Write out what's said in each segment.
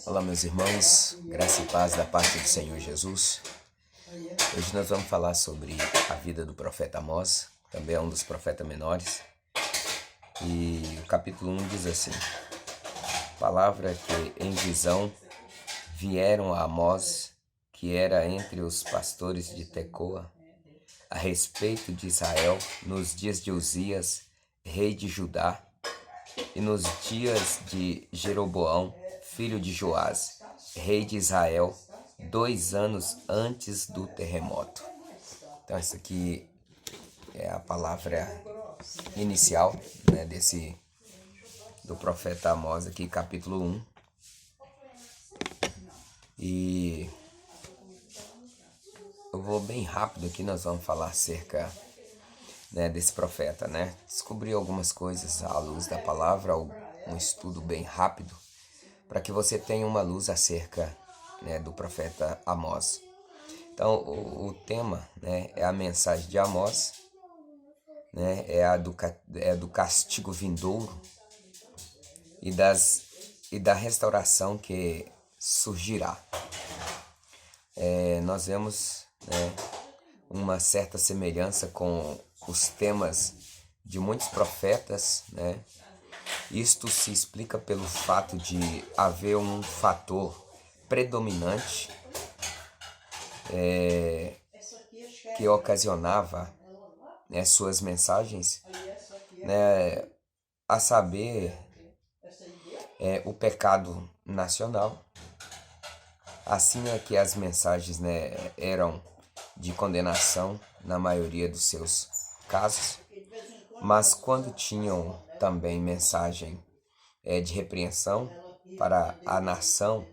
Olá, meus irmãos, graça e paz da parte do Senhor Jesus. Hoje nós vamos falar sobre a vida do profeta Amós, também é um dos profetas menores. E o capítulo 1 diz assim: palavra que em visão vieram a Amós, que era entre os pastores de Tecoa, a respeito de Israel, nos dias de Uzias, rei de Judá, e nos dias de Jeroboão, filho de Joás, rei de Israel, 2 anos antes do terremoto. Então essa aqui é a palavra inicial, né, do profeta Amós aqui, capítulo 1. E eu vou bem rápido aqui, nós vamos falar acerca, né, desse profeta, né? Descobri algumas coisas à luz da palavra, um estudo bem rápido, para que você tenha uma luz acerca, né, do profeta Amós. Então, o tema, né, é a mensagem de Amós, né, é do castigo vindouro e da restauração que surgirá. Nós vemos, né, uma certa semelhança com os temas de muitos profetas, né? Isto se explica pelo fato de haver um fator predominante que ocasionava, né, suas mensagens, né, a saber, o pecado nacional. Assim é que as mensagens, né, eram de condenação na maioria dos seus casos, mas quando tinham também mensagem de repreensão para a nação,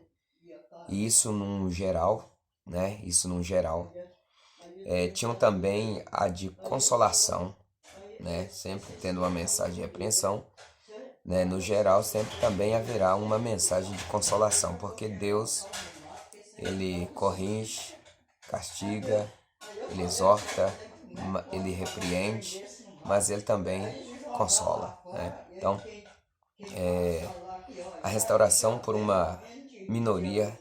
e isso num geral, né, tinham também a de consolação, né, sempre tendo uma mensagem de repreensão, né, no geral sempre também haverá uma mensagem de consolação, porque Deus, ele corrige, castiga, ele exorta, ele repreende, mas ele também consola, né? Então, a restauração por uma minoria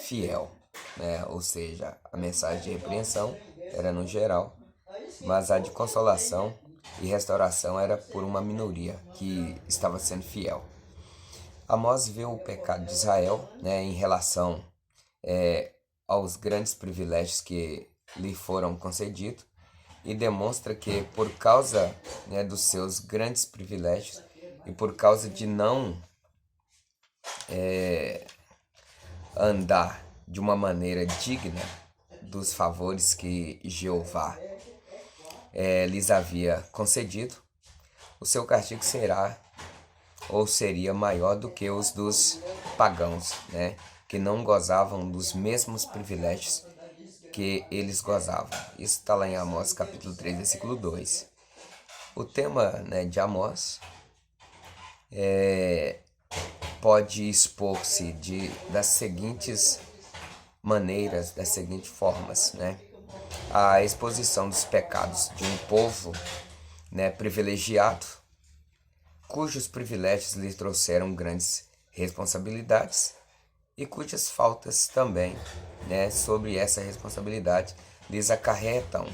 fiel, né? Ou seja, a mensagem de repreensão era no geral, mas a de consolação e restauração era por uma minoria que estava sendo fiel. Amós vê o pecado de Israel, né, em relação aos grandes privilégios que lhe foram concedidos, e demonstra que por causa, né, dos seus grandes privilégios e por causa de não andar de uma maneira digna dos favores que Jeová lhes havia concedido, o seu castigo seria maior do que os dos pagãos, né, que não gozavam dos mesmos privilégios que eles gozavam. Isso está lá em Amós capítulo 3, versículo 2. O tema, né, de Amós pode expor-se das seguintes maneiras, das seguintes formas, né? A exposição dos pecados de um povo, né, privilegiado, cujos privilégios lhe trouxeram grandes responsabilidades e cujas faltas também, né, sobre essa responsabilidade lhes acarretaram,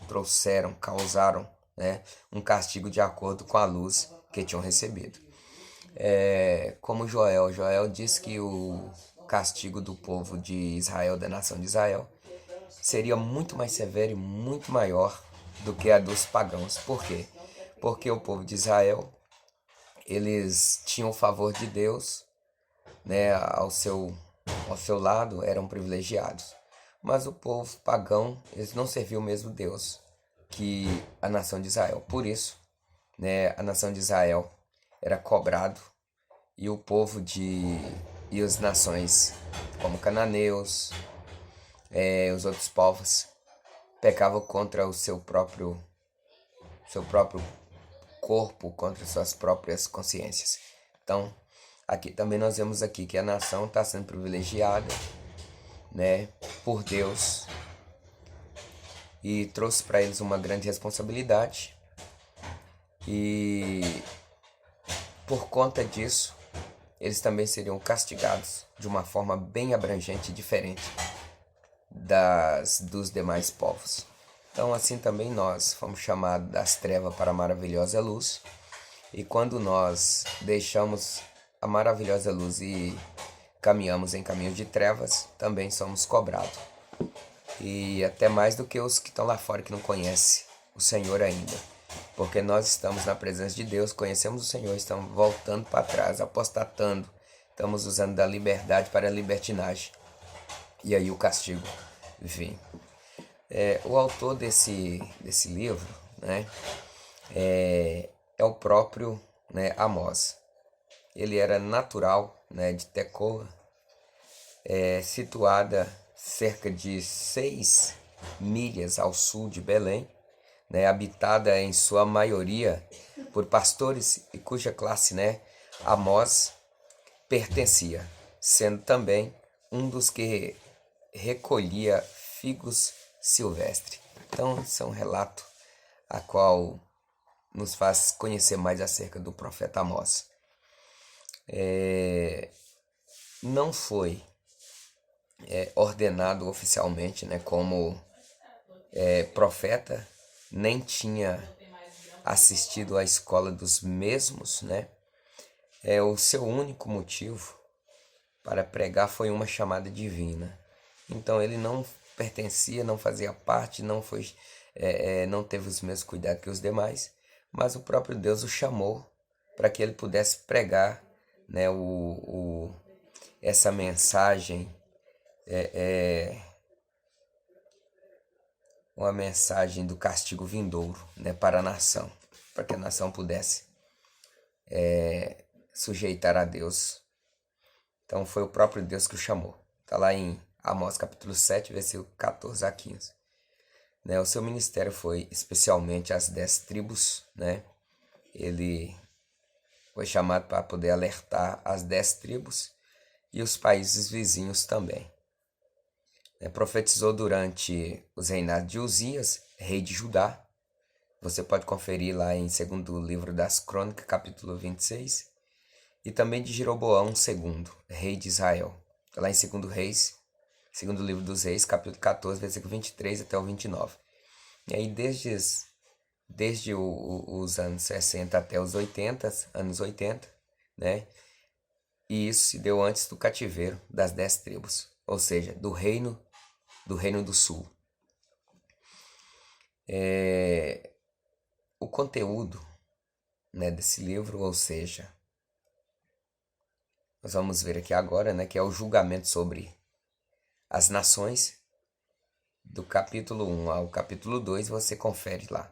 trouxeram, causaram, né, um castigo de acordo com a luz que tinham recebido. Como Joel diz que o castigo do povo de Israel, da nação de Israel, seria muito mais severo e muito maior do que a dos pagãos. Por quê? Porque o povo de Israel, eles tinham o favor de Deus, né, ao seu lado, eram privilegiados. Mas o povo pagão, eles não serviam o mesmo Deus que a nação de Israel. Por isso, né, a nação de Israel era cobrado, e o povo e as nações como cananeus, os outros povos, pecavam contra o seu próprio corpo, contra suas próprias consciências. Então, aqui também nós vemos aqui que a nação está sendo privilegiada, né, por Deus, e trouxe para eles uma grande responsabilidade, e por conta disso, eles também seriam castigados de uma forma bem abrangente e diferente dos demais povos. Então, assim também nós fomos chamados das trevas para a maravilhosa luz, e quando nós deixamos a maravilhosa luz e caminhamos em caminhos de trevas, também somos cobrados. E até mais do que os que estão lá fora que não conhecem o Senhor ainda. Porque nós estamos na presença de Deus, conhecemos o Senhor, estamos voltando para trás, apostatando, estamos usando da liberdade para a libertinagem. E aí o castigo vem. O autor desse livro, né, é o próprio, né, Amós. Ele era natural, né, de Tecoa, situada cerca de 6 milhas ao sul de Belém, né, habitada em sua maioria por pastores e cuja classe, né, Amós pertencia, sendo também um dos que recolhia figos silvestres. Então, isso é um relato a qual nos faz conhecer mais acerca do profeta Amós. Não foi ordenado oficialmente, né, como profeta, nem tinha assistido à escola dos mesmos, né? O seu único motivo para pregar foi uma chamada divina. Então ele não pertencia, não fazia parte, não teve os mesmos cuidados que os demais, mas o próprio Deus o chamou para que ele pudesse pregar, né, essa mensagem, uma mensagem do castigo vindouro, né, para a nação, para que a nação pudesse sujeitar a Deus. Então foi o próprio Deus que o chamou. Está lá em Amós capítulo 7, versículo 14 a 15. Né, o seu ministério foi especialmente às 10 tribos, né? Ele foi chamado para poder alertar as 10 tribos e os países vizinhos também. Profetizou durante os reinados de Uzias, rei de Judá. Você pode conferir lá em 2º livro das Crônicas, capítulo 26. E também de Jeroboão II, rei de Israel. Lá em 2º Reis, 2º livro dos Reis, capítulo 14, versículo 23 até o 29. E aí desde os anos 60 até os 80, anos 80, né? E isso se deu antes do cativeiro das 10 tribos, ou seja, do reino do sul. O conteúdo, né, desse livro, ou seja, nós vamos ver aqui agora, né, que é o julgamento sobre as nações, do capítulo 1 ao capítulo 2, você confere lá.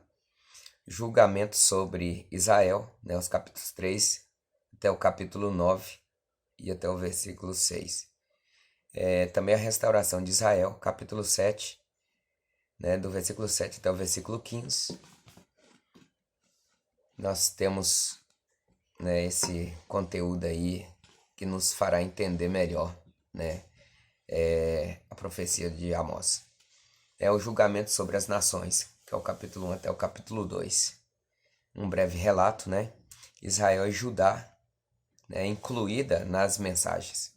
Julgamento sobre Israel, né, os capítulos 3 até o capítulo 9 e até o versículo 6. Também a restauração de Israel, capítulo 7, né, do versículo 7 até o versículo 15. Nós temos, né, esse conteúdo aí que nos fará entender melhor, né, a profecia de Amós. O julgamento sobre as nações, que é o capítulo 1 até o capítulo 2. Um breve relato, né? Israel e Judá, né, incluída nas mensagens.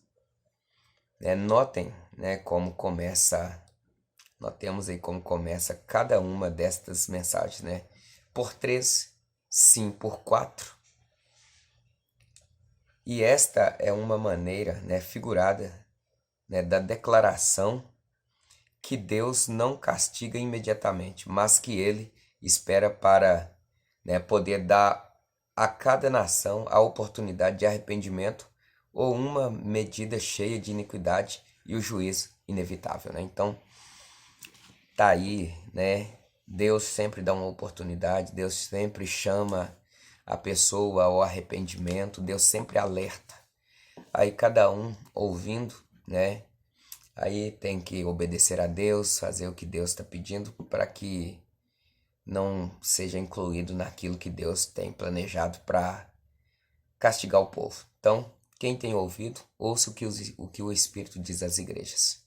Notem, né, notemos aí como começa cada uma destas mensagens, né? Por 3, sim, por 4. E esta é uma maneira, né, figurada, né, da declaração que Deus não castiga imediatamente, mas que ele espera para, né, poder dar a cada nação a oportunidade de arrependimento ou uma medida cheia de iniquidade e o juízo inevitável, né? Então, tá aí, né? Deus sempre dá uma oportunidade, Deus sempre chama a pessoa ao arrependimento, Deus sempre alerta. Aí cada um ouvindo, né? Aí tem que obedecer a Deus, fazer o que Deus está pedindo para que não seja incluído naquilo que Deus tem planejado para castigar o povo. Então, quem tem ouvido, ouça o que o Espírito diz às igrejas.